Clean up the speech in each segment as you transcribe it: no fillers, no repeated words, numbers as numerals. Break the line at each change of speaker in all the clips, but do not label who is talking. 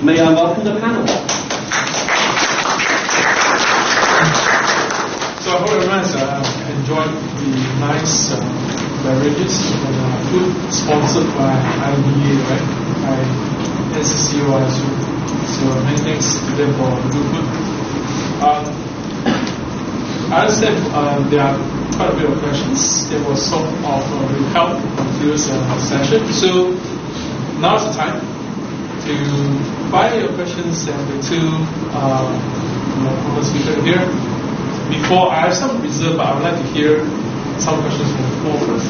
May I welcome the panel?
So I hope everyone has enjoyed the nice beverages and food sponsored by IDA, right? By NCCO, I assume. So many thanks to them for the good food. I understand there are quite a bit of questions. There was sort of withheld from the previous session. So now's the time to fire your questions and the two speakers here. Before, I have some reserve, but I would like to hear some questions from the floor first.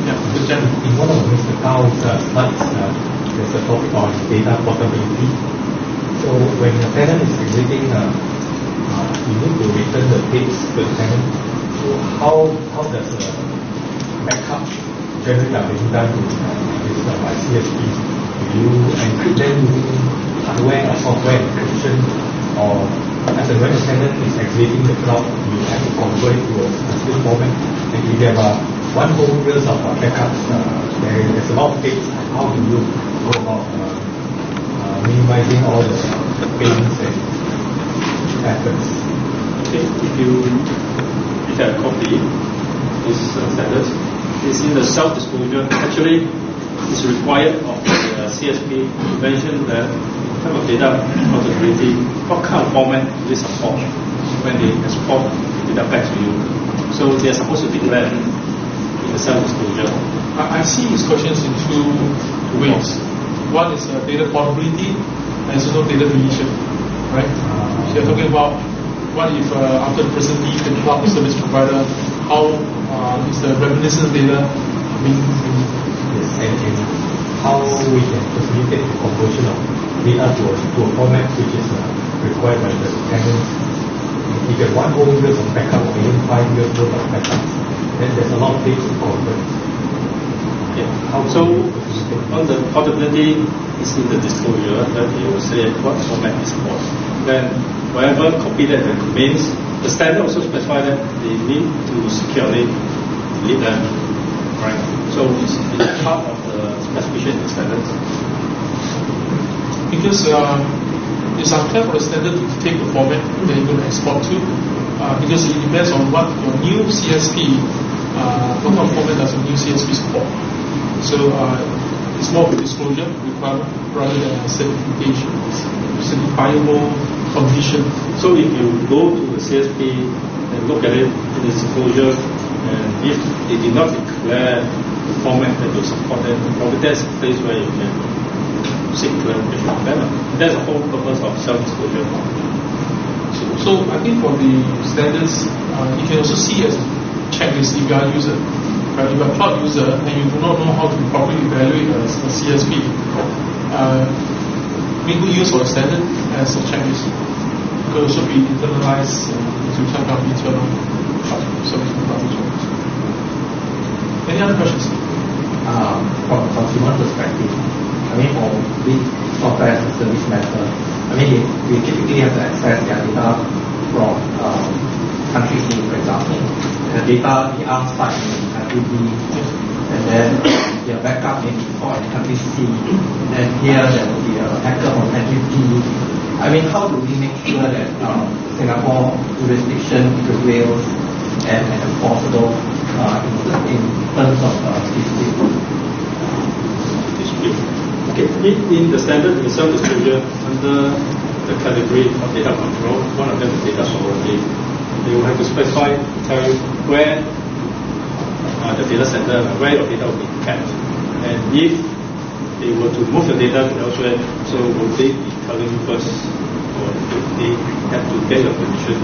Yeah, the gentleman.
In one of Mr. Gao's slides, there's a topic on data portability. So when the tenant is exiting, you need to return the page to the tenant. So how does backup generally are being done by CSP? Do you encrypt them using hardware or software encryption, or as and when the tenant is exiting the cloud, you have to convert it to a specific format? And if you have one whole years of backups, there's a lot of things. How do you go about minimizing all the pains and efforts?
Okay, if you have a copy, this standards, it's in the self-disclosure. Actually, it's required of the CSP to mention that in terms of data portability, what kind of format they support when they export data back to you. So they are supposed to declare in the self-disclosure.
I see these questions in two ways. One is data portability, and also data deletion, right? So you're talking about what if after the person leaves the cloud service provider, how is the reminiscent data being
and how we can facilitate the conversion of data to a format which is required by the tenant. If you have one whole years of backup or even 5 years worth of backup, then there's a lot of things to convert.
Yeah. So on the portability, it's in the disclosure that you will say what format is for. Then whatever copy that remains, the standard also specifies that they need to securely delete them. Right. So it's part of the specification in the standards.
Because it's unclear for the standard to take the format that you're going to export to, because it depends on what your new CSP, what kind of format does a new CSP support. So it's more of a disclosure requirement rather than a certification. It's a certifiable condition.
So if you go to the CSP and look at it in the disclosure, and if they did not declare the format that will support them, probably that's a place where you can seek clarification on that. That's the whole purpose of self-disclosure.
So I think for the standards, you can also see as a checklist if you are a user. Right? If you are a cloud user and you do not know how to properly evaluate a CSP, make good use of a standard as a checklist. It could also be internalized into some kind of internal service provider. Any other questions?
From a consumer perspective, I mean, for big software as a service matter, I mean, we typically have to access their data from country A, for example. The data, the outside in country B, and then their backup may be stored in country C, and then here there will be a hacker from country D. I mean, how do we make sure that Singapore jurisdiction prevails and enforceable in terms of dispute?
Okay, in the standard, in self-disclosure, under the category of data control, one of them is data sovereignty. They will have to specify, tell you where the data center, where your data will be kept. And if they were to move the data to elsewhere, so will they be telling you first, or if they have to get your permission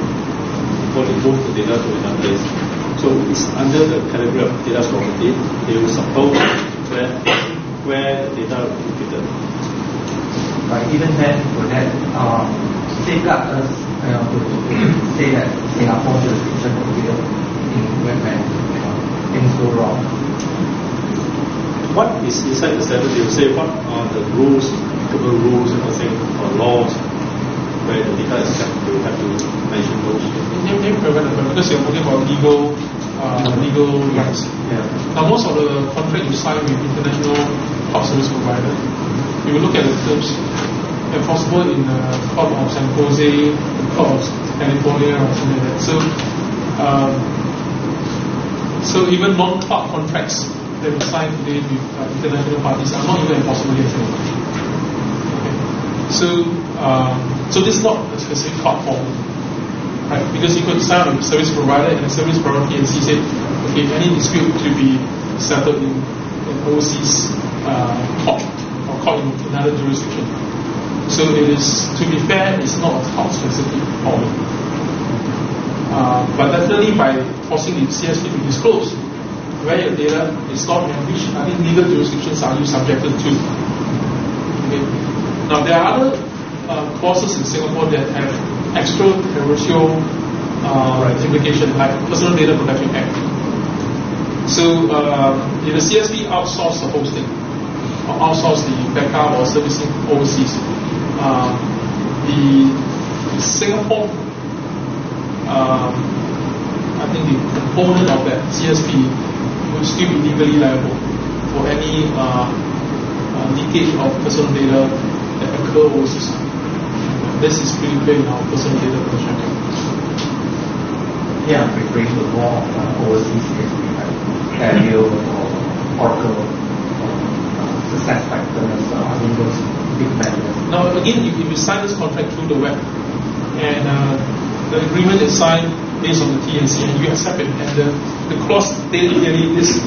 before they move the data to another place? So it's under the category of data sovereignty. They will suppose where the data will be located.
But even then, would that safeguard us to say that Singapore jurisdiction will be when things go wrong?
What is inside the standard? They will say what are the rules, applicable rules, and everything, or laws where the data is kept. They will have to mention those.
Because you're talking about legal rights.
Yeah.
Now, most of the contract you sign with international cloud service provider, if you look at the terms, enforceable in the court of San Jose, court of California, or something like that. So even non-cloud contracts that we sign today with international parties are not even enforceable here in Singapore. Okay. So this is not a specific cloud form, right? Because you could sign with a service provider, and the service provider PNC said, okay, any dispute to be settled in overseas court or court in another jurisdiction. So it is, to be fair, it's not a cloud specific problem. But definitely by forcing the CSP to disclose where your data is stored and which legal jurisdictions are you subjected to. Okay. Now there are other clauses in Singapore that have extraterritorial implications, like Personal Data Protection Act. So if the CSP outsource the hosting or outsource the backup or servicing overseas, the Singapore the component of that CSP would still be legally liable for any leakage of personal data that occur overseas. This is pretty clear in our Personal Data Protection Act.
Yeah, referring to more overseas CSP, like Carrier or Oracle, success factors, those big vendors.
Now again, if you sign this contract through the web, and the agreement is signed based on the TNC, and you accept it, and the clause stated clearly this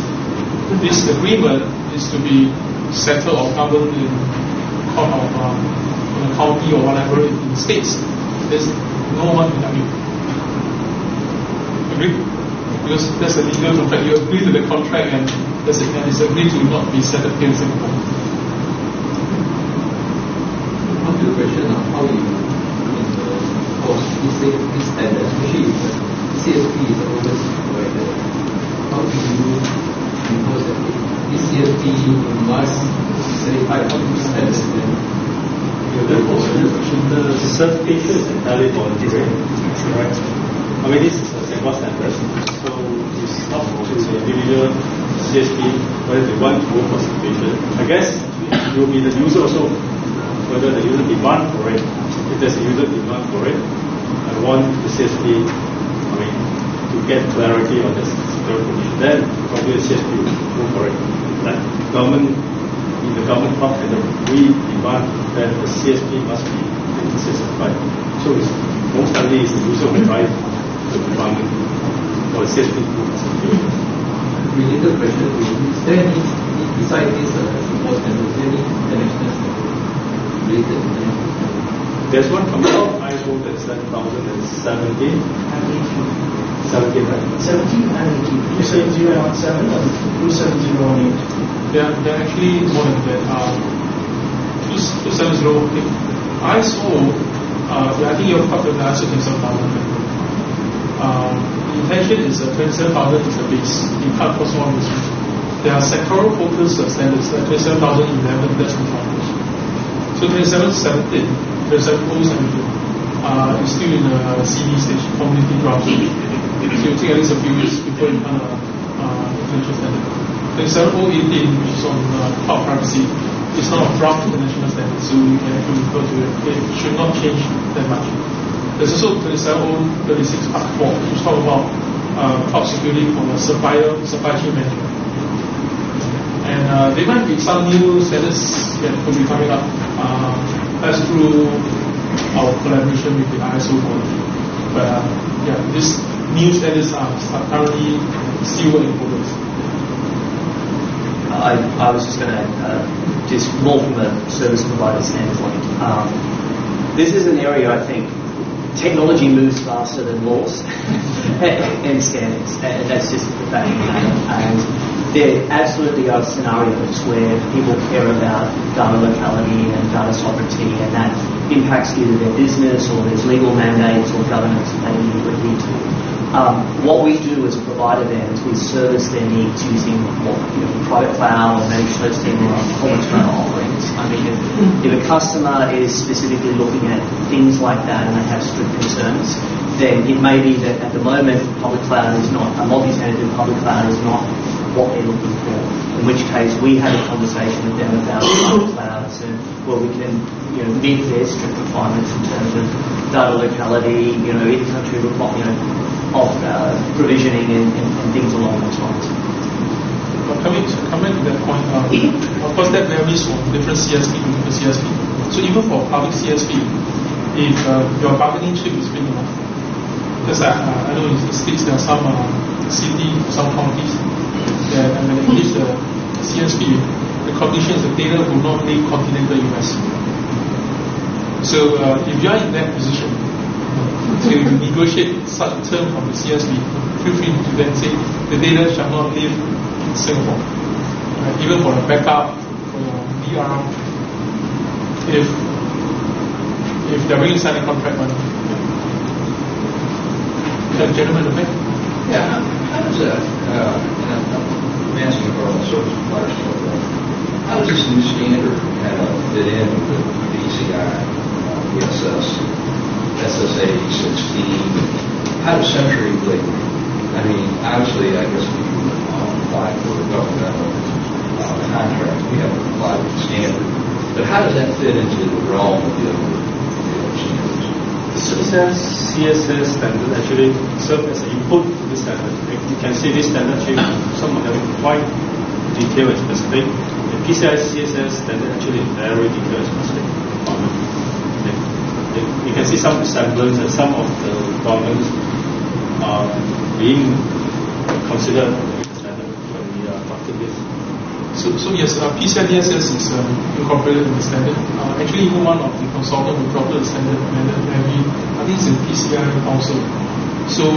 agreement is to be settled or governed in court of county or whatever in the states. There's no one to tell you. Agree? Because there's a legal contract. You agree to the contract, and that's it, and it's agreed to not be settled here in Singapore.
Come to the question of how you this standard, especially if the CSP is always provided. How do you impose that this CSP must certify how to standard?
The certification is entirely voluntary, right? I mean, this is a Singapore standard, so it's up to the individual CSP whether they want to go for certification. I guess it will be the user also, whether the user demand for it. If there's a user demand for it, I want the CSP, to get clarity on this security condition. Then probably the CSP will go for it. Like government, in the government contract, we demand that the CSP must be certified. So it's most likely is the user will drive the requirement for the CSP to do certification.
Related question to you, is there any, besides this Singapore standard, is there any international standard related international standard?
There's one coming out, ISO that's 7017, right?
17 and 27017 and 27018.
They're actually more than that. 270, ISO, I think you're talking about ISO 27000. The intention is 27000 is the base. You can't cross one with. There are sectoral focus standards like 27011, that's the focus. So 27017, 27017 is still in a CD stage, community draft. So it will take at least a few years before you can international standard. 27018, which is on cloud privacy, is not a draft international standard, so you can actually refer to it. It should not change that much. There's also 27036 Part 4, which talk about cloud security for the supply chain management. And there might be some new standards that could be coming up. That's through our collaboration with the ISO quality. But these new standards are currently still in progress.
I was just going to just more from a service provider standpoint. This is an area I think technology moves faster than laws and standards, and that's just the fact of the matter. And there absolutely are scenarios where people care about data locality and data sovereignty, and that impacts either their business or there's legal mandates or governance that they need to adhere to. What we do as a provider then is we service their needs using private cloud or managed hosting or public cloud offerings. I mean, if a customer is specifically looking at things like that and they have strict concerns, then it may be that at the moment public cloud is not, a multi-tenanted public cloud is not what they're looking for. In which case, we had a conversation with them about clouds and where we can, meet their strict requirements in terms of data locality, in-country of provisioning and things along those lines.
Coming to that point, of course that varies from different CSP to different CSP. So even for public CSP, if your bargaining chip is big enough, because I know in the States there are some city, some counties that when they release the CSP, the condition is the data will not leave continental US. So if you are in that position to negotiate such a term from the CSP, feel free to then say the data shall not leave Singapore. Even for a backup, for your DR, if they're willing to sign a contract on it. The gentleman in the back.
Yeah, how does that, I'm asking about the service provider stuff, how does this new standard kind of fit in with the PCI, ESS, SSA 16? How does Century relate? I mean, obviously, I guess we apply for a governmental contract. We have to apply with the standard. But how does that fit into the realm of the other standards?
CSS standard actually serve as an input to this standard. You can see this standard actually, some of them quite detailed and specific. The PCI CSS standard actually very detailed and specific. You can see some resemblance and some of the requirements are being considered standard when we are talking this.
So yes, PCI DSS is incorporated in the standard. Actually, even one of the consultants who adopted the standard, I think it's in PCI also. So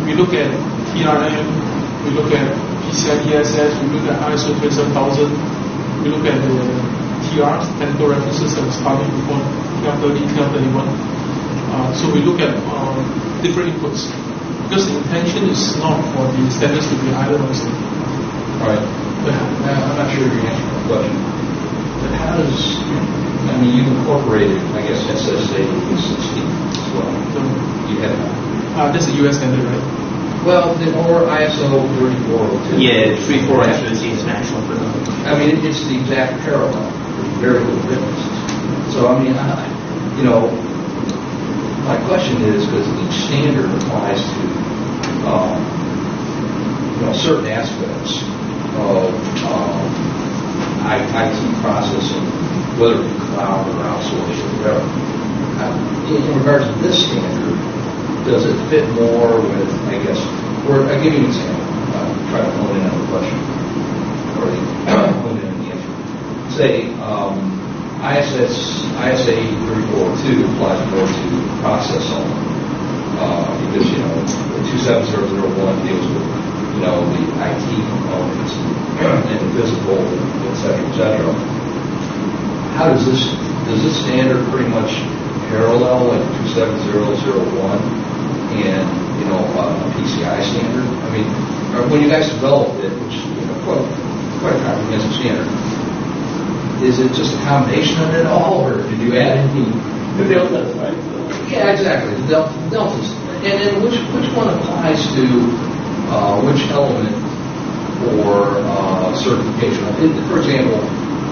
we look at TRM, we look at PCI DSS, we look at ISO 27000, we look at the TRs, technical references that was published before TR30, TR31. So we look at different inputs. Because the intention is not for the standards to be either or something.
Right. But I'm not sure you're answering the question. But how does, you've incorporated, I guess, SSA 16 as well. You have that.
That's a US standard, right?
Well, or ISO 3402.
Yeah, 3402 is the international equivalent.
It's the exact parallel. There's very little differences. So, my question is, because each standard applies to, certain aspects of IT processing, whether it be cloud or outsourced or whatever. In regards to this standard, does it fit more with, or I'll give you an example. Try to hone in on the question, or hone in on the answer. Say, ISA 3402 applies more to process only, because, the 27001 deals with the IT components and the physical, et cetera, How does this standard pretty much parallel like 27001 and PCI standard? When you guys developed it, which quite a comprehensive standard, is it just a combination of it all, or did you add any?
The deltas, right?
Yeah, exactly. The deltas, and then which one applies to which element or certification? For example,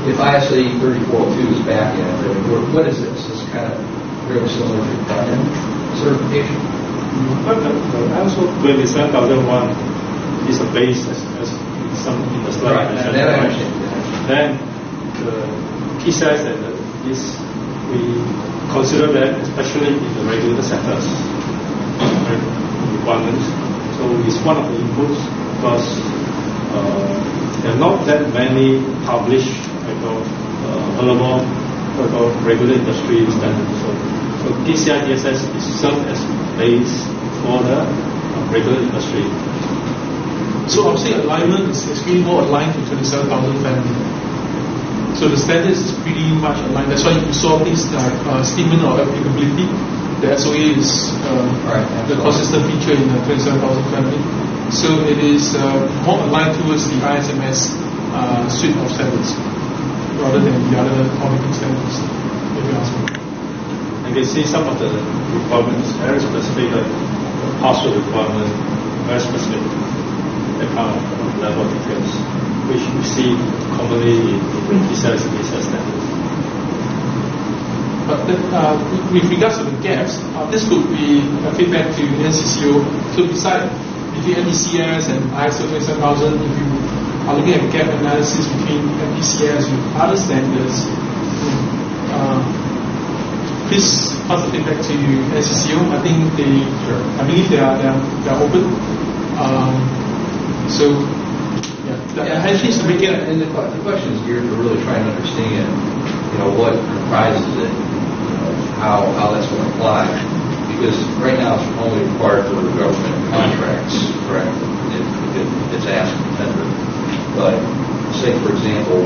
if ISA 3402 is back end, what is this? This is kind of very similar to front end certification.
ISO 27001 is a base as some in the slide.
Right, and that I understand.
Then the PCI standard is, we consider that especially in the regulated sectors requirements. So it's one of the inputs because there are not that many published available regulated industry standards. So PCI DSS is served as base for the regulated industry.
So I would say alignment is really more aligned to 27,000 family. So the standards is pretty much aligned. That's why you saw things like statement of applicability. The SOA is the consistent feature in the 27,000 family. So it is more aligned towards the ISMS suite of standards rather than the other auditing standards, if you ask me.
You can see some of the requirements very specific, like the password requirement, very specific. that kind of level of details, which you see commonly in PCI DSS standards.
But with regards to the gaps, this could be a feedback to NCCO. So beside between NPCS and ISO 27000, if you are looking at gap analysis between NPCS with other standards, please pass the feedback to NCCO. I think I believe they are open.
Actually, to make it, and the question is geared to really try and understand, what comprises it, how that's going to apply. Because right now it's only required for government contracts, correct? It's asked for tender. But say, for example,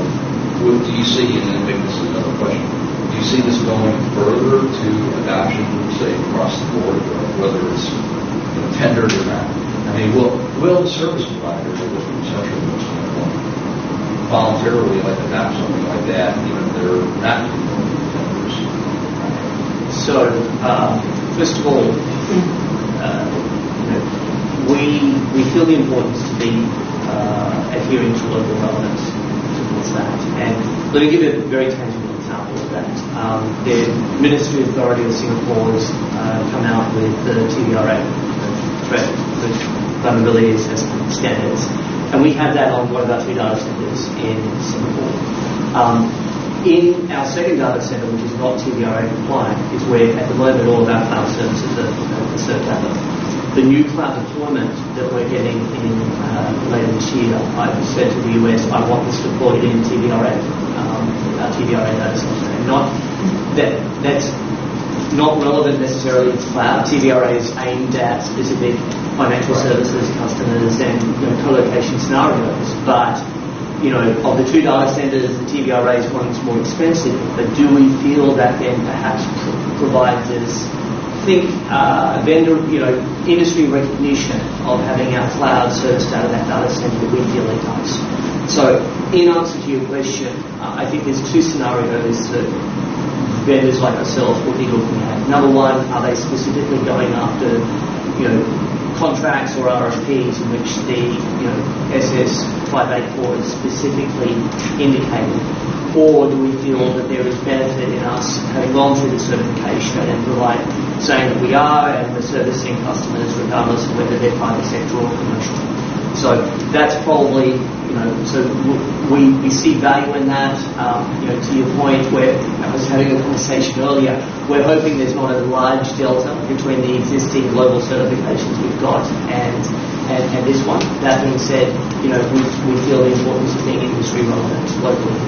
what do you see, and then maybe this is another question, do you see this going further to adoption, say, across the board, whether it's tendered or not? I mean, will the service provider, voluntarily adopt something like that, even if they're not doing tenders?
So, first of all, we feel the importance to be adhering to local relevance towards that. And let me give you a very tangible example of that. The Ministry Authority of Singapore has come out with the TVRA, the Threat Vulnerability Assessment Standards. And we have that on one of our 2 data centers in Singapore. In our second data center, which is not TVRA compliant, is where at the moment all of our cloud services are served out of. The new cloud deployment that we're getting in later this year, I've said to the US, I want this deployed in TVRA, our TVRA data center. And that's not relevant necessarily to cloud. TVRA is aimed at specific financial services customers and co-location scenarios, but of the 2 data centers, the TVRA is one that's more expensive, but do we feel that then perhaps provides us, vendor, industry recognition of having our cloud serviced out of that data center? We feel it does. So, in answer to your question, I think there's 2 scenarios that vendors like ourselves will be looking at. Number one, are they specifically going after, contracts or RFPs in which the SS 584 is specifically indicated, or do we feel that there is benefit in us having gone through the certification and saying that we are and we're servicing customers regardless of whether they're private sector or commercial? So that's probably, so we see value in that. To your point where I was having a conversation earlier, we're hoping there's not a large delta between the existing global certifications we've got and this one. That being said, we feel the importance of being industry relevant locally.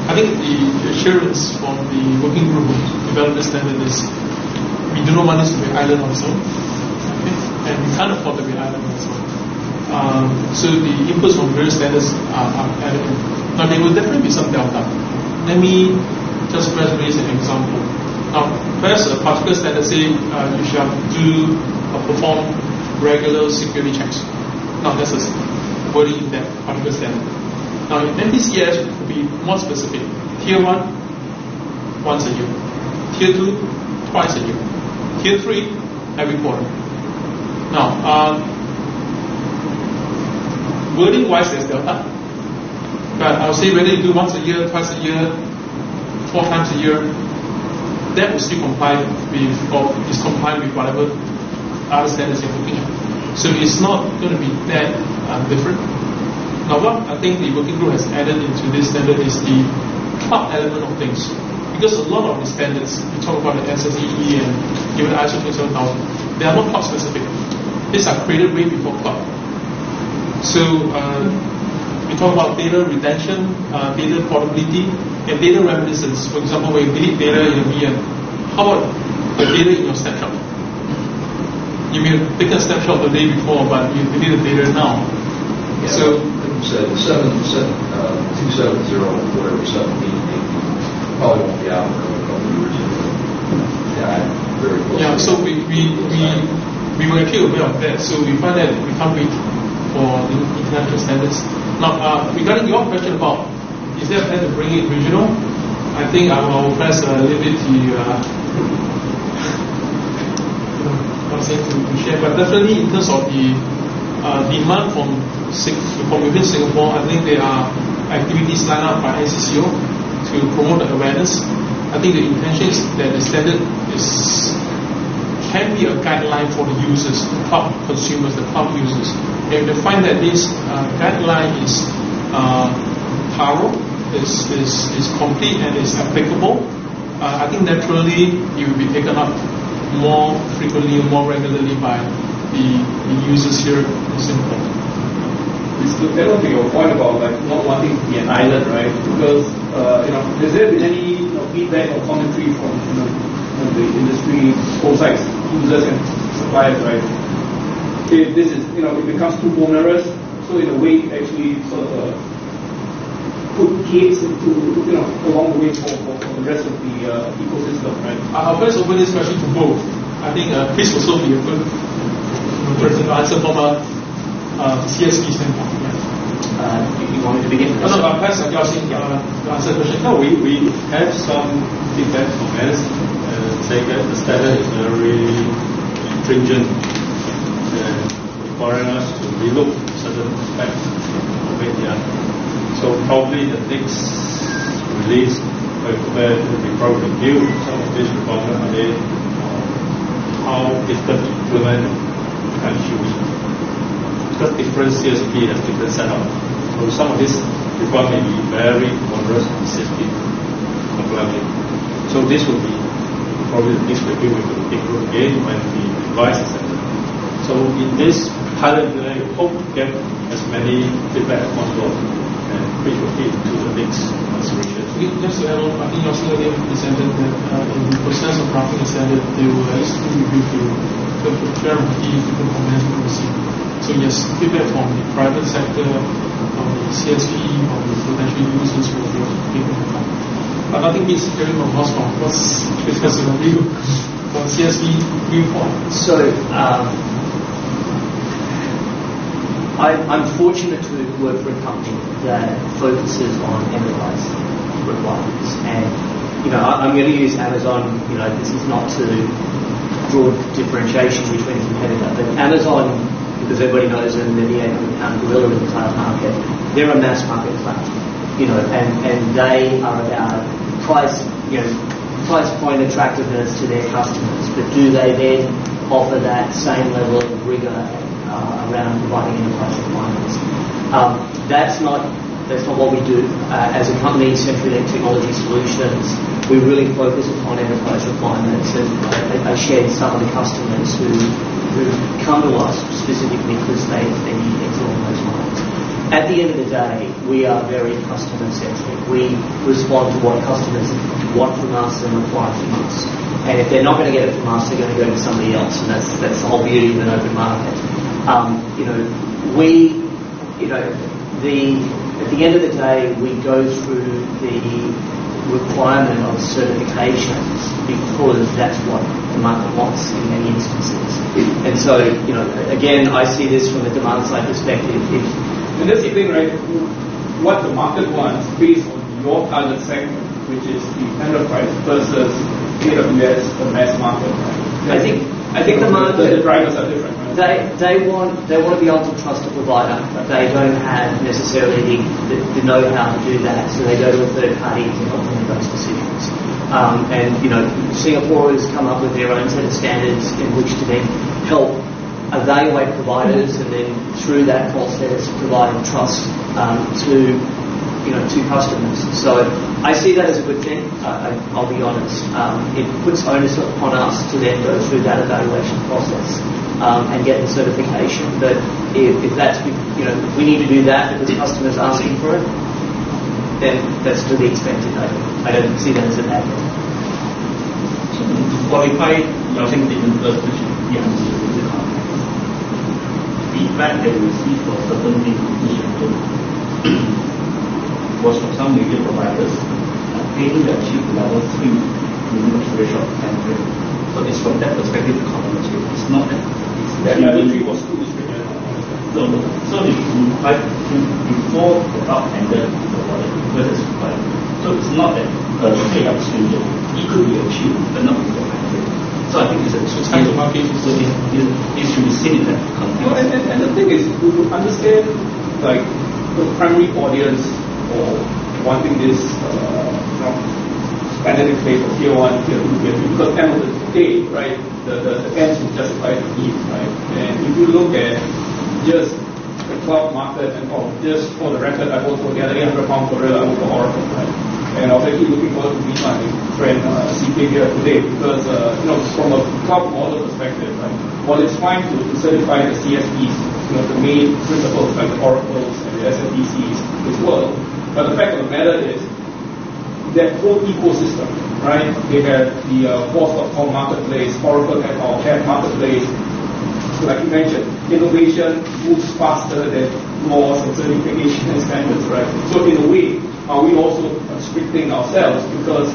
I think the assurance from the working group to develop this standard is we do not want this to be island on its own. And we can't afford to be island on its own. So the inputs from various standards are added in. Now there will definitely be some delta. Let me just raise an example. Now, perhaps a particular standard say you shall do or perform regular security checks. Now that's a wording in that particular standard. Now in NPCS it could be more specific. Tier 1, once a year. Tier 2, twice a year. Tier 3, every quarter. Now, wording wise there's delta, but I'll say whether you do once a year, twice a year, 4 times a year, that will still comply with, or is compliant with whatever other standards you're looking at. So it's not going to be that different. Now what I think the working group has added into this standard is the cloud element of things. Because a lot of the standards, we talk about the SSE and even ISO 27000, they are not cloud specific. These are created way before cloud. So we talk about data retention, data portability, and data reminiscence. For example, when you delete data in a VM, how about the data in your snapshot? You may have taken a snapshot the day before, but you delete the data now.
Yeah,
so,
like you said, 270, whatever, 17, probably won't be out for a couple of years. Yeah, very close.
Yeah, so we were actually aware of that, so we find that we can't wait for the international standards. Now, regarding your question about is there a plan to bring it regional, I think I will press a little bit to was saying to share, but definitely in terms of the demand from within Singapore, I think there are activities lined up by NCCO to promote the awareness. I think the intention is that the standard can be a guideline for the users, the cloud consumers, the cloud users. And if they find that this guideline is thorough, is complete and is applicable, I think naturally it will be taken up more frequently, more regularly by the users here in Singapore.
That would be your point about like not wanting to be an island, right? Because has there been any feedback or commentary from the industry, both sides, users and suppliers, right? If this is it becomes too onerous, so in a way it actually sort of put kids into along the way for the rest of the ecosystem, right?
I'll first open this question to both. I think Chris will also be a good person to answer from a CSP standpoint.
You want me to begin?
No, I'll pass Yao Xin to answer the question.
No, we have some feedback from us saying that the standard is very stringent and requiring us to relook certain aspects of it. Yeah. So probably the next release where we probably review some of these requirements, are they how difficult to implement and choose. Because different CSP has different setup. So some of these requirements may be very onerous on CSP completely. So this will be probably the next review we will improve again when we revise the standard. So in this pilot, we hope to get as many feedback as possible and which will feed to the next consideration.
Just to add on, I think Yao Xin earlier presented that in the process of drafting the standard, they will at least review to clarify different comments we receive. So yes, feedback from the private sector, from the CSP, from the potential users will be taken into account. But nothing beats hearing from Oscar. What's discussing the review from CSP viewpoint?
So I'm fortunate to work for a company that focuses on enterprise requirements, and I'm going to use Amazon. This is not to draw differentiation between competitors, but Amazon, because everybody knows them, they're the 800-pound gorilla in the cloud market. They're a mass market cloud, and they are about price point attractiveness to their customers. But do they then offer that same level of rigor around providing enterprise requirements? That's not what we do. As a company, CenturyLink Technology Solutions, we really focus upon enterprise requirements, and I shared some of the customers who come to us specifically because they need things along those lines. At the end of the day, we are very customer-centric. We respond to what customers want from us and require from us. And if they're not going to get it from us, they're going to go to somebody else, and that's the whole beauty of an open market. At the end of the day, we go through the requirement of certifications because that's what the market wants in many instances. And so, again, I see this from a demand side perspective.
And that's the thing, right? What the market wants based on your target segment, which is the enterprise versus AWS, the mass market. Right? I think the market, the drivers are different. Right?
They want to be able to trust a provider, but they don't have necessarily the know-how to do that, so they go to a third party to help them make those decisions. And Singapore has come up with their own set of standards in which to then help evaluate providers, and then through that process provide trust to customers. So I see that as a good thing. I'll be honest. It puts onus upon us to then go through that evaluation process and get the certification. But if that's if we need to do that because the customer's asking for it, then that's to be expected. I don't see that as a bad thing.
So to qualify, Yao Xin statement first, which is the answer to the contract. Feedback that we received for certain things was from some media providers failing to achieve level 3 within a very short time frame. So it's from that perspective the comment. It's not that it's that
level 3 was too restricted.
No. So if you before the cloud ended the wallet, whether it's required. So it's not that pay up stringent. It could be achieved, but not with the time frame.
So I think it's a
time to market
so it should be seen in that context.
And the thing is, we would understand like the primary audience for wanting this standard in place of tier 1, tier 2, tier 3, because at the end of the day, right, the ends will justify the means, right? And if you look at just the cloud market and just for the record, I work for the other 800 pound gorilla, I work for Oracle, right? And I was actually looking forward to meet my friend CK here today because, from a cloud model perspective, right, while it's fine to certify the CSPs, the main principles like the Oracles and the SFDCs as well, but the fact of the matter is that whole ecosystem, right? They have the Boss.com marketplace, Oracle have marketplace. Like you mentioned, innovation moves faster than laws and certification and standards, right? So in a way, are we also restricting ourselves because,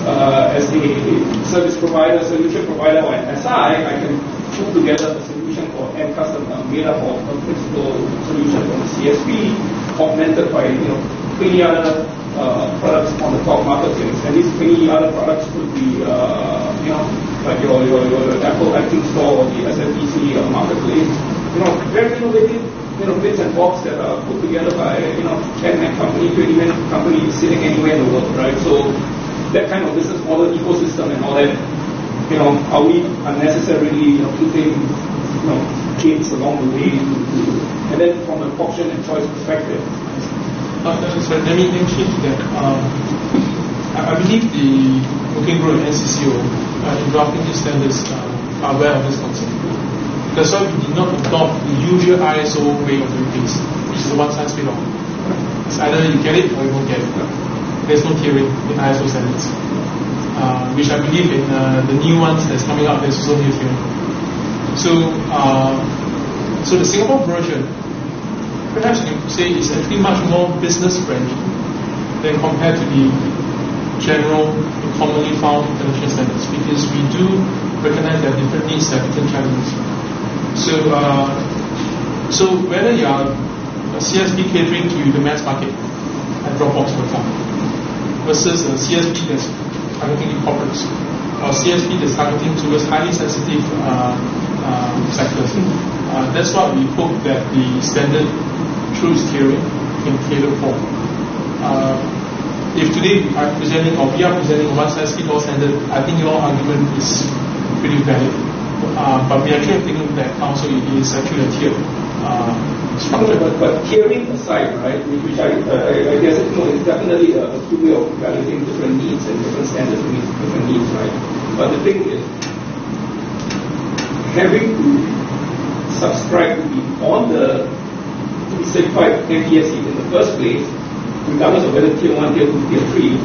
as a service provider, solution provider, or an SI, I can put together a solution for end customer made up of a principal solution from the CSP, augmented by 20 other products on the top marketplace, and these 20 other products could be like your Apple iTunes Store or the SFDC marketplace. Very innovative bits and bobs that are put together by 10-man company, 20-man company sitting anywhere in the world, right? So that kind of business model, ecosystem, and all that. Are we unnecessarily putting gates along the way and then from an option and choice perspective?
Sorry, let me change that. I believe the Working Group and NCCO in drafting these standards are aware of this concept. That's why we did not adopt the usual ISO way of doing things, which is the one size fits all. It's either you get it or you won't get it. There's no tiering in ISO standards, which I believe in the new ones that's coming out, there's also new tiering. So the Singapore version, perhaps you could say, is actually much more business friendly than compared to the general, commonly found international standards, because we do recognize that different needs have different challenges. So whether you are a CSP catering to the mass market, like Dropbox for example, versus a CSP that's targeting the corporates, or CSP that's targeting towards highly sensitive sectors, that's what we hope that the standard through its tiering can cater for. If today we are presenting one size fits all standard, I think your argument is pretty valid. But we actually have taken into account, so it is actually a tier structure.
But tiering aside, right, which I guess it's definitely a good way of evaluating different needs and different standards to meet different needs, right? But the thing is, having to subscribe to be on the certified MPSC in the first place, regardless of whether tier 1, tier 2, tier 3,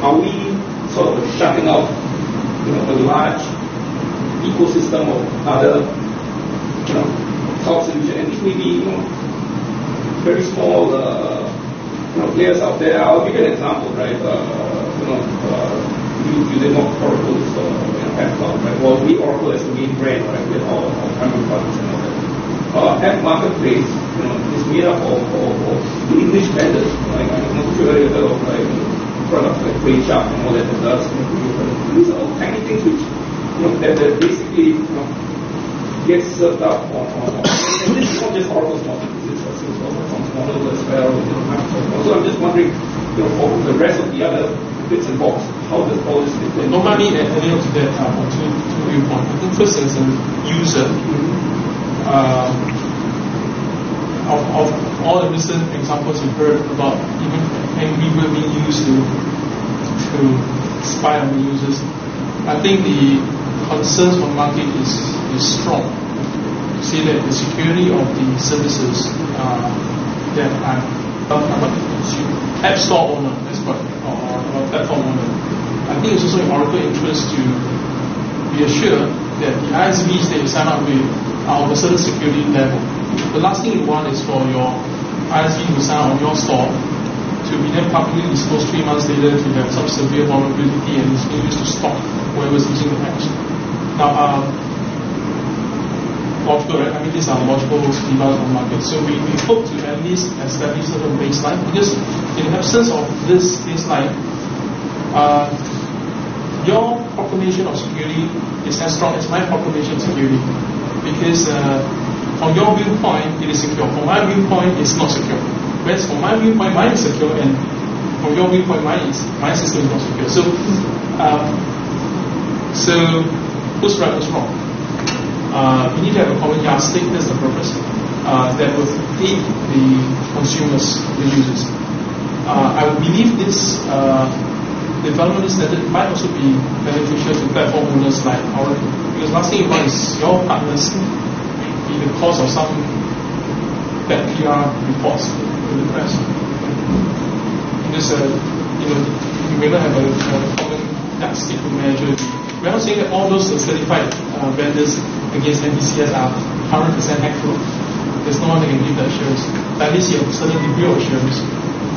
are we sort of shutting out, a large ecosystem of other, cloud solutions, and these may be, very small, players out there. I'll give you an example, right? You did not Oracle's, App Cloud, right? Well, we Oracle as the main brand, right? With all primary products and all that. App Marketplace, is made up of the English vendors. Like, I'm not sure whether you've heard of products like Brainshark and all that does. These are all tiny things which, that basically, gets served up on and this is not just Oracle's model, this is Salesforce's model as well. So I'm just wondering, for the rest of the other bits and bobs, how does all this fit in?
No money adding to that on two viewpoints. I think first as a user, of all the recent examples you've heard about, even Angry Bird being used to spy on the users, I think the concerns from the market is strong. To say that the security of the services that I'm App Store owner, that's what, or platform owner, I think it's also in Oracle interest to be assured that the ISVs that you sign up with are of a certain security level. The last thing you want is for your ISV to sign on your store to be then publicly disclosed 3 months later to have some severe vulnerability and it's being used to stop whoever's using the patch. Now, logical, right? I mean, these are logical devices on the market. So we hope to at least establish a baseline, because in absence of this baseline, your proclamation of security is as strong as my proclamation of security, because from your viewpoint it is secure, from my viewpoint it's not secure. Whereas from my viewpoint mine is secure, and from your viewpoint my system is not secure. So who's right, who's wrong? We need to have a common yardstick. That's the purpose. That will aid the consumers, the users. I believe this development standard might also be beneficial to platform owners like Oracle, because last thing you want is your partners be the cause of some bad PR reports to the press. Because you may not have a common yardstick to measure. We're not saying that all those certified vendors against NDCS are 100% hack-proof. There's no one that can give that assurance. But at least you have a certain degree of assurance.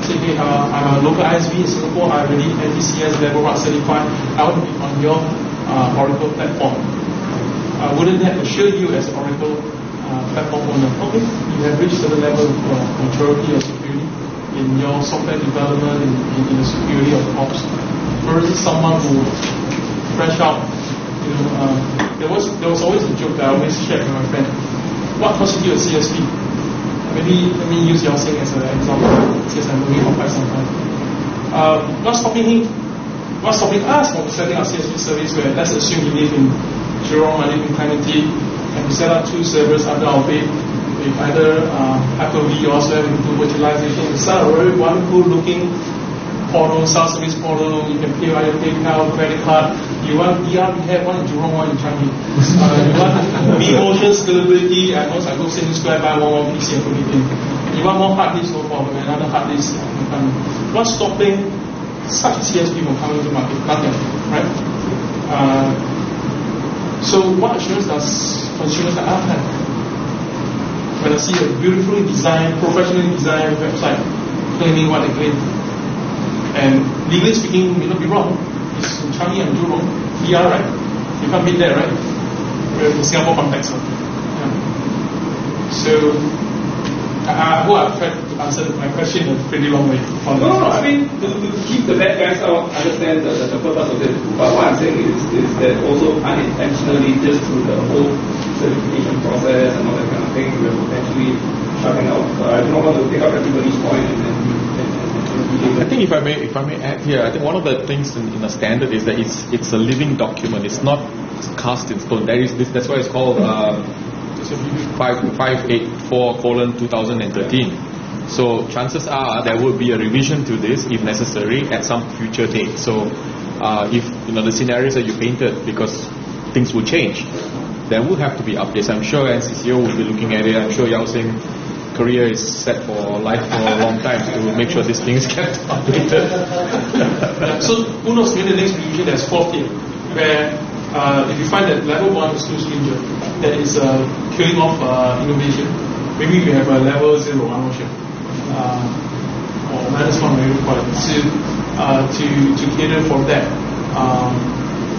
Say, hey, I'm a local ISV in Singapore, I'm already NDCS level 1 certified, I want to be on your Oracle platform. Wouldn't that assure you as Oracle platform owner, okay, you have reached a certain level of maturity or security in your software development, in the security of the ops, versus someone who fresh out, there was always a joke that I always share with my friend. What constitutes a CSP? Maybe let me use Yao Sing as an example, since I'm moving on quite some time. What's stopping us from setting up CSP service where, let's assume you live in Jurong, I live in Clementi, and we set up 2 servers under our bed with either Hyper-V or elsewhere, we do virtualization. We set up a very wonderful looking portal, self-service portal. You can pay via PayPal, credit card. You want VR, we have one in Jurong, one in Changi. You want vMotion scalability, at most I go Sydney Square, buy one PC and put it in. You want more hard disk, no problem, another hard disk. What's stopping such a CSP from coming to market? Nothing, right? So what assurance does consumers like us have? When I see a beautifully designed, professionally designed website claiming what they claim, and legally speaking, may not be wrong. It's in Changi and Jurong, VR, right? You can't beat that, right? We're in the Singapore context. Yeah. So, I hope I've tried to answer my question in a pretty long way.
No, I mean, to keep the bad guys out, understand the purpose of it. But what I'm saying is that also unintentionally, just through the whole certification process and all that kind of thing, we're potentially shutting out. I do not want to take up everybody's point
I think if I may add here, I think one of the things in a standard is that it's a living document. It's not cast in stone. That's why it's called 584:2013. So chances are there will be a revision to this if necessary at some future date. So if the scenarios that you painted, because things will change, there will have to be updates. I'm sure NCCO will be looking at it. I'm sure Yao Sing career is set for life for a long time to make sure these things get updated.
So who knows, maybe the next revision there's 4th year, where if you find that level 1 is too stringent, that is killing off innovation, maybe we have a level 0, I'm not sure, or -1 maybe required to cater for that.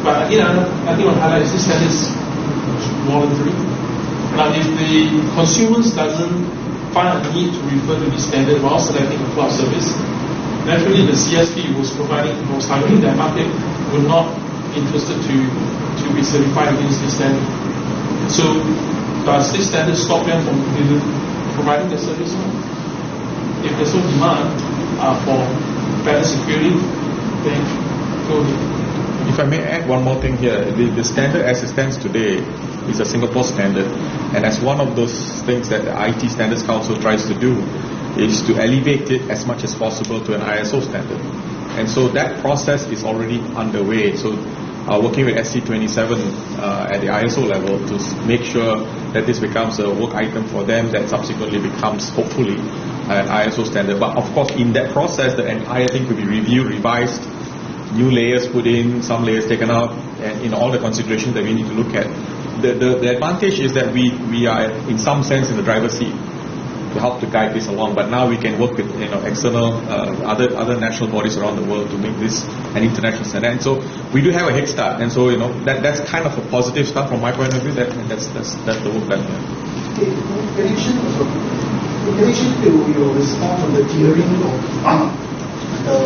But again, I think on highlights this standard is voluntary. Now if the consumers doesn't find a need to refer to this standard while selecting a cloud service, naturally the CSP who's targeting that market will not be interested to be certified against this standard. So does this standard stop them from providing the service? If there's no demand for better security, then go ahead.
If I may add one more thing here, the standard as it stands today is a Singapore standard, and as one of those things that the IT Standards Council tries to do is to elevate it as much as possible to an ISO standard. And so that process is already underway. So working with SC27 at the ISO level to make sure that this becomes a work item for them that subsequently becomes hopefully an ISO standard. But of course in that process the entire thing could be reviewed, revised, new layers put in, some layers taken out, and all the considerations that we need to look at. The advantage is that we are in some sense in the driver's seat to help to guide this along, but now we can work with external other national bodies around the world to make this an international standard. And so we do have a head start, and so that's kind of a positive start from my point of view. That's the work that we have.
In addition to your response on the tiering of the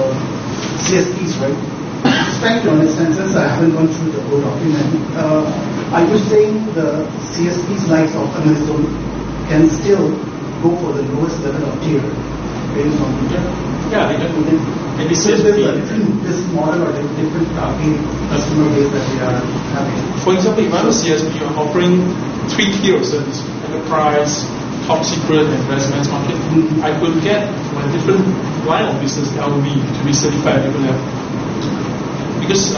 CSPs, right? just trying to understand, since I haven't gone through the whole document, are you saying the CSPs likes of Amazon can still go for the lowest level of tier based on feature?
Yeah, maybe
So there's
CSP.
a different business model or different target customer base that we are having.
For example, if I'm a CSP, I'm offering 3 tier of service: enterprise, top secret, and mass market. I could get my different line of business LV to be certified at different level. Because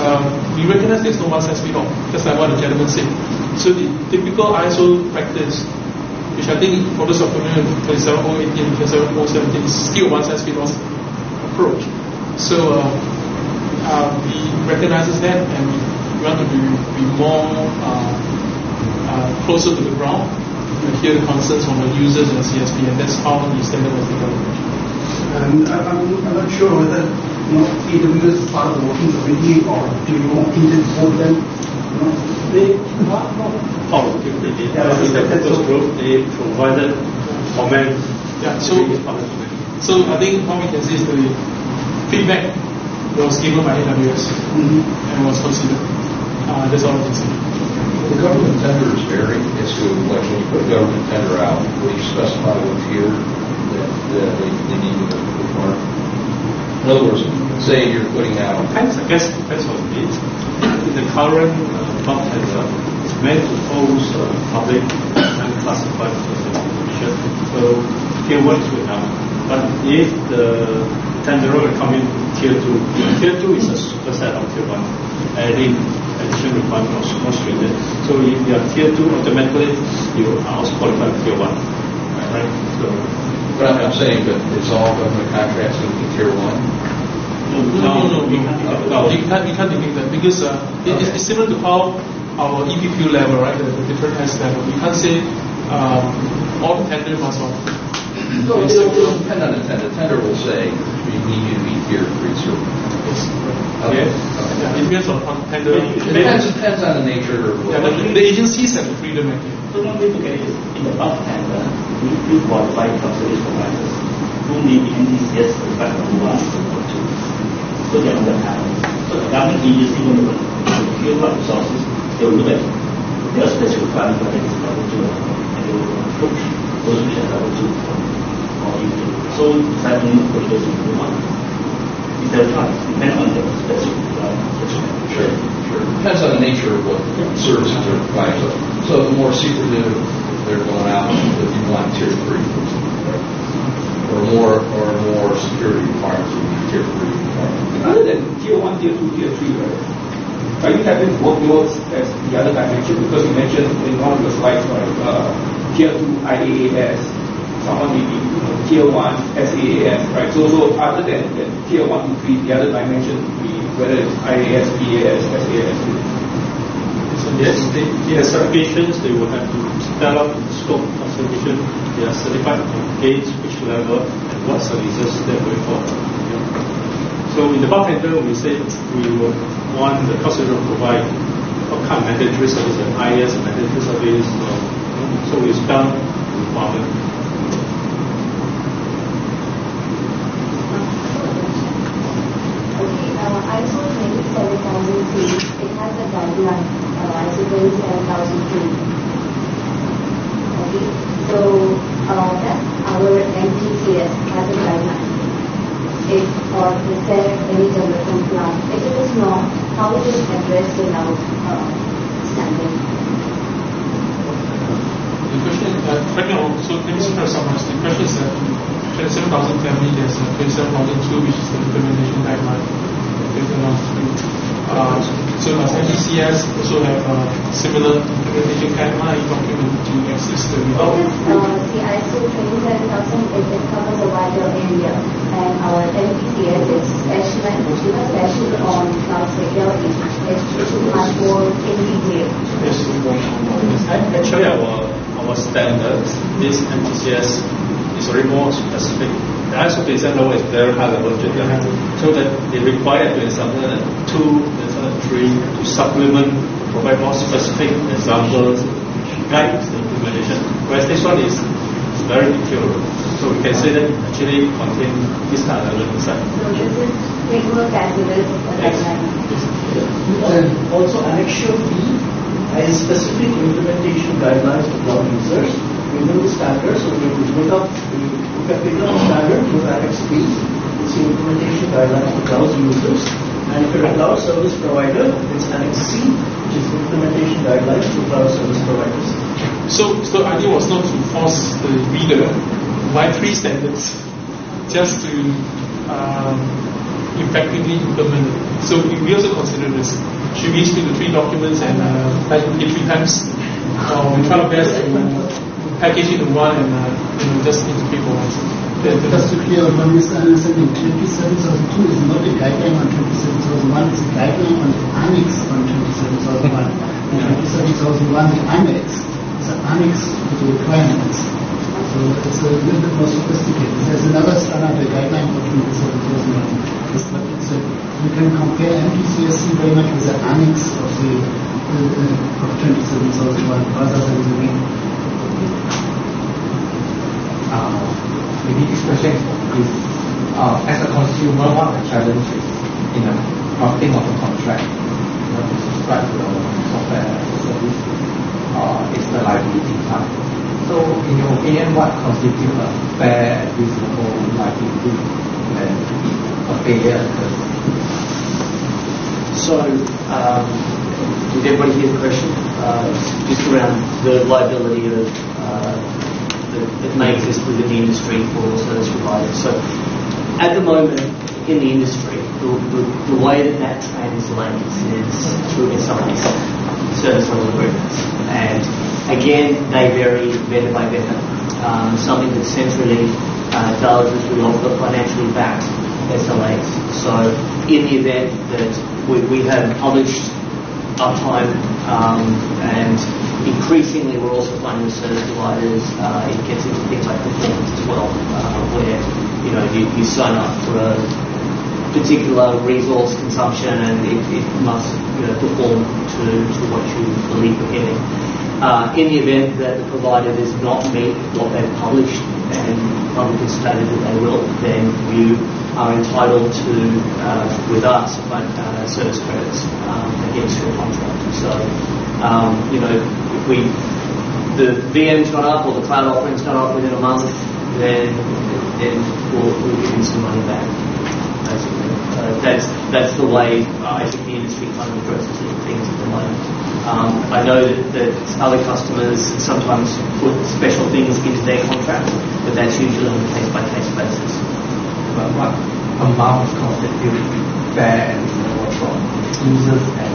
we recognize there's no one size fits all, just like what the gentleman said. So the typical ISO practice, which I think for those of familiar with 27018 and 27017, is still one size fits all approach. So we recognize that, and we want to be more closer to the ground, and hear the concerns from the users and the CSP, and that's how the standard was developed.
And I'm not sure whether AWS is part of the working committee or do you involve them?
They not part of the committee. In the focus group, they provided comments.
Yeah, so I think what we can see is the feedback was given by AWS and was considered. That's all we can see.
The government tenders vary as to like when you put a government tender out, will you specify what tier that they need to perform? In other words, say you're putting out.
I guess it depends on the needs. In the current top tender, it's meant to host public and classified information. So tier 1 is good enough. But if the tenderer will come in tier 2, tier 2 is a superset of tier 1, adding additional requirements more stringent. So if you are tier 2, automatically you are also qualified for tier 1. Right? So,
But I'm saying that it's all government contracts with the tier 1.
No, you can't depict that because it's similar to how our EPQ level, right? The different S level. You can't say all the tender must have.
No, it will depend on the tender. The tender will say we need you to be tier 3 certified. Okay.
Yeah, it depends on tender.
It depends on the nature of
the agencies have the freedom.
So now we look at it in the bulk tender, we qualify from service providers who may be NDCS certified from 1 to 2. So they are on the panel. So the government agency will look at the field of resources, they will look at their special requirement whether it's level 2 and they will approach those which are level 2 or even 2. So it's like only approach those who want. It's their choice, depending on their special requirement.
Sure. Depends on the nature of what services are provided. So the more secretive they're going out, if you want tier 3, or more security requirements would be tier 3.
Other than tier 1, tier 2, tier 3, right? Are you having workloads as the other dimension? Because you mentioned in one of your slides, right, tier 2 IaaS, someone may be tier 1 SaaS, right? So other than tier 1 to 3, the other dimension would be whether it's IaaS, PaaS, SaaS.
Yes, the certifications, they will have to spell out the scope of certification. They are certified against which level and what services they're going for. So in the bulk tender, we say we would want the customer to provide what kind of mandatory service, an IaaS mandatory service. So we spell the requirement.
ISO 27003, it has a guideline, ISO 27003. Okay, so that our NTCS has a guideline. Or is there any development plan? If it is not, how it is addressed in our standard?
The question, so let me summarize. The question is that 27,000 family, there's 27,002, which is the implementation guideline. So does NTCS also have a similar implementation guideline document to assist the
Yes, the ISO 27000 it covers a wider area, and our NTCS is special on cloud security. It's much more in detail.
Actually, our standards, this NTCS is already more specific. The ISO 27001 is very high level general, so that they require 27002, 27003 to supplement, provide more specific examples, guide the implementation. Whereas this one is very detailed. So we can say that it actually contain this kind of element inside.
So this is framework as well as a guideline.
Also, Annexure B has specific implementation guidelines for cloud users within the standard. So when you pick up the standard with Annex B, it's the implementation guidelines for cloud users. And if you're a cloud service provider, it's Annex C, which is implementation guidelines for cloud service providers.
So the idea was not to force the reader to buy 3 standards, just to effectively implement it. So we also consider this. Should we speak the 3 documents and type it 3 times? Or we try our best to package it in one and just integrate for once.
Just to clear on this understanding, 27002 is not a guideline on 27001, it's a guideline on the annex on 27001. And 27001, the annex, is an annex to the requirements. So it's a little bit more sophisticated. There's another standard guideline for 27001. But you can compare MPCSC very much with the annex of the of 27001 rather than the main.
Maybe this question is, as a consumer, what are the challenges in the drafting of a contract? To subscribe to the software service is the liability part. So, in your opinion, what constitutes a fair and reasonable liability when a failure occurs?
So, did everybody hear the question? Just around the liability of that may exist within the industry for service providers. So, at the moment in the industry, the way that translates is through SLAs, service level agreements, and again they vary vendor by vendor. Something that Centrelink does is we offer financially backed SLAs. So, in the event that we have published uptime and increasingly we're also finding with service providers it gets into things like performance as well, where you sign up for a particular resource consumption and it must perform to what you believe you're getting. In the event that the provider does not meet what they've published and publicly stated that they will, then you are entitled to, with us, service credits against your contract. So, if the VM's gone up or the cloud offering's gone up within a month, then we'll give you some money back. Basically, that's the way I think the industry kind of addresses things at the moment. I know that other customers sometimes put special things into their contract, but that's usually on a case-by-case basis.
But what amount constitutes fair and reasonable from users and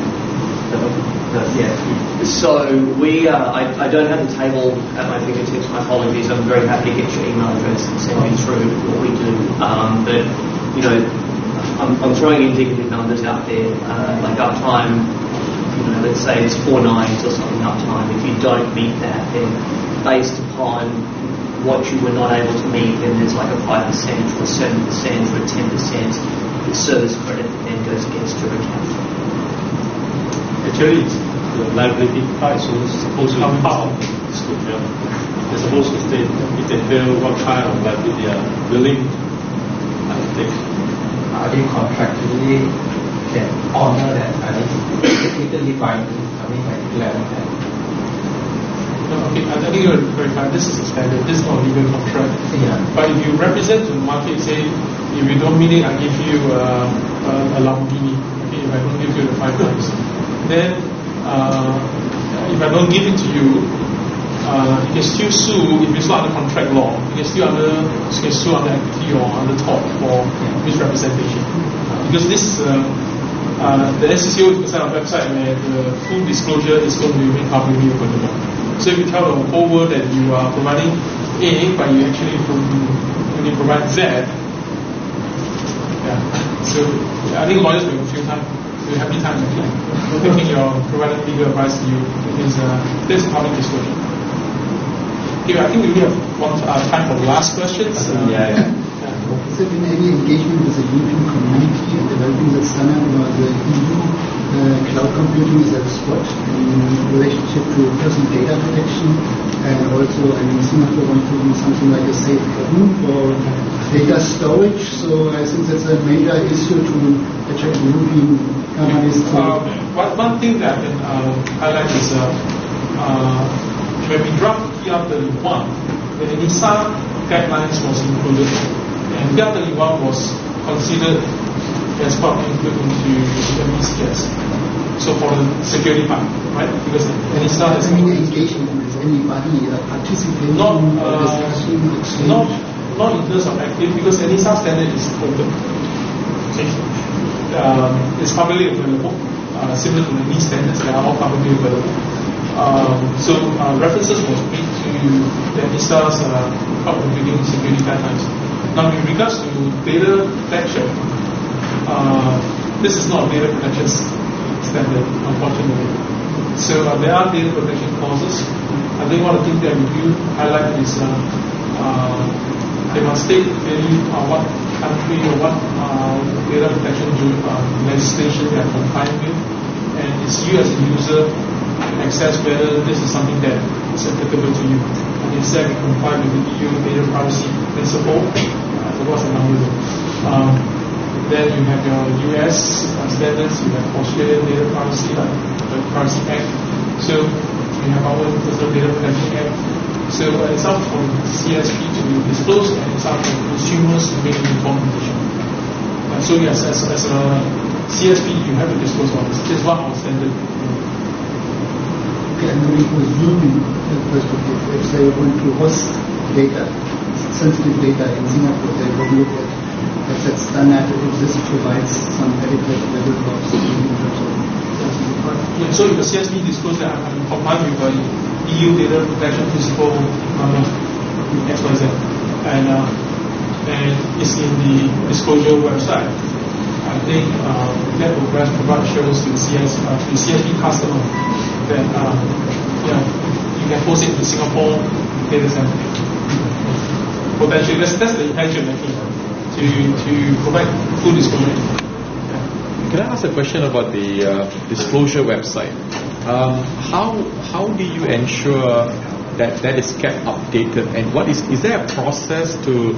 the CSP?
So I don't have the table at my fingertips. My apologies. I'm very happy to get your email address and send you through what we do. But I'm throwing indicative numbers out there, like uptime. Let's say it's 4 nines or something uptime. If you don't meet that, then based upon what you were not able to meet, then there's like a 5% or a 7% or a 10% service credit that then goes against your account.
Actually, the liability part is supposed to be part of the disclosure. They're supposed to state if they fail what kind of liability they are willing to take.
Are they contractually can honor that? Legally binding, like declaring that.
Okay, I think you're clarifying. This is a standard. This is not a legal contract.
Yeah.
But if you represent to the market, say if you don't meet it, I give you a Lamborghini. Okay, if I don't give you the 5 times, then if I don't give it to you, you can still sue. If it's not under contract law, you can sue under equity or under tort for misrepresentation. Because this the SCCO is on a website where the full disclosure is going to be made publicly available. So if you tell the whole world that you are providing A, but you actually only provide Z, so I think lawyers will have a few time. So happy time actually taking your provided legal advice to you because there's a public disclosure. Okay, I think we have time for the last questions.
Has there been any engagement with the European community in developing the standard? The EU cloud computing is at a spot in relationship to personal data protection, and also, Singapore wants to do something like a safe haven for data storage. So I think that's a major issue to attract European companies to.
One thing that I can highlight is when we drafted PR31, the NISA guidelines was included, and PR31 was considered as part input into MBCS. So for the security part, right? Because NISA has
engagement with anybody participating in discussion, exchange.
Not in terms of active, because NISA standard is open. It's publicly available, similar to the NIST standards, they are all publicly available. So references was made to the NISA's cloud computing security guidelines. Now, in regards to data protection, this is not a data protection standard, unfortunately. So there are data protection clauses. I think one of the things that we do highlight is they must state clearly what country or what data protection legislation they are complying with, and it's you as a user access whether this is something that is applicable to you. And instead, we comply with the EU data privacy principle. What's the number? Then you have your US standards, you have Australian data privacy, like the Privacy Act. So we have our Personal Data Protection Act. So it's up for CSP to disclose, and it's up for consumers to make an informed decision. So yes, as a CSP, you have to disclose all this. This is one of our standard.
Okay, and then it was European perspective. If they want to host data, sensitive data in Singapore, they would look at that standard if this provides some adequate level of security in terms of.
Yeah, so if the CSP discloses that I'm complying with the EU data protection principle number XYZ, and it's in the disclosure website, I think that will best provide assurance to the CSP customer that you can post it to Singapore data center. Potentially, that's the intention to provide full disclosure.
Can I ask a question about the disclosure website? How do you ensure that is kept updated, and what is there a process to,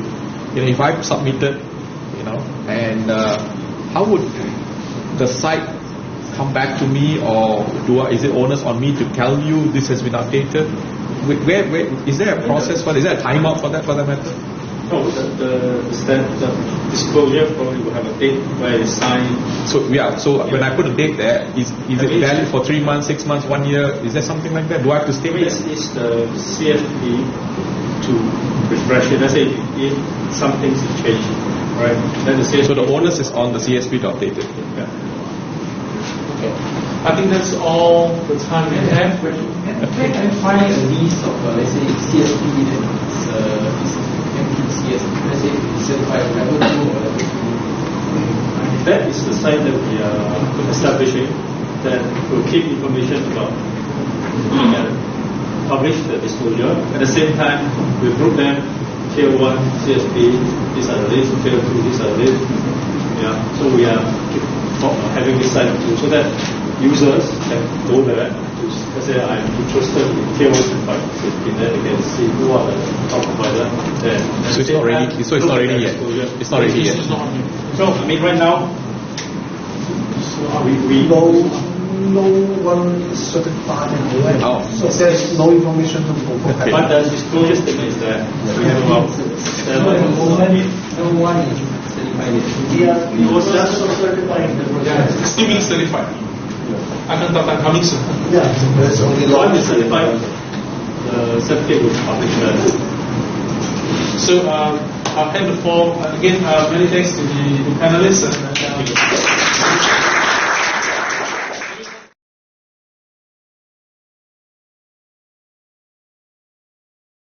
if I've submitted, and how would the site come back to me, or is it onus on me to tell you this has been updated? Where is there a process for? Is there a timeout for that matter?
No, the disclosure probably will have a date where it's signed.
So when I put a date there, is it valid for 3 months, 6 months, 1 year? Is there something like that? Do I have to state that?
It's the CSP to refresh it. Let's say if some things have changed, right? Then the CSP.
So the onus is on the CSP to update it.
Yeah.
Okay. I think that's all the time we have.
Can I find a list of, let's say, CSP that is CSP, let's say, certified level 2 or level 3?
That is the site that we are establishing that will keep information about publish the disclosure. At the same time, we group them tier 1 CSP, these are the lists, tier 2, these are the lists. Yeah. So we are having this site too, so that users can go there. Let's say I'm interested in tier 1 certified CSP, then they can see who are the top providers.
So it's not ready. So it's not ready yet. It's not ready yet.
So I mean, right now, we
no one is certified and all that.
Oh.
So there's no information to provide.
But the disclosure statement is there. We have about 7.
No one is certified yet.
We was just certifying the project.
Still being certified. Akan datang coming soon.
Yeah, there's only
one is certified. The certificate will publish that.
So I'll hand the floor again. Many thanks to the panelists.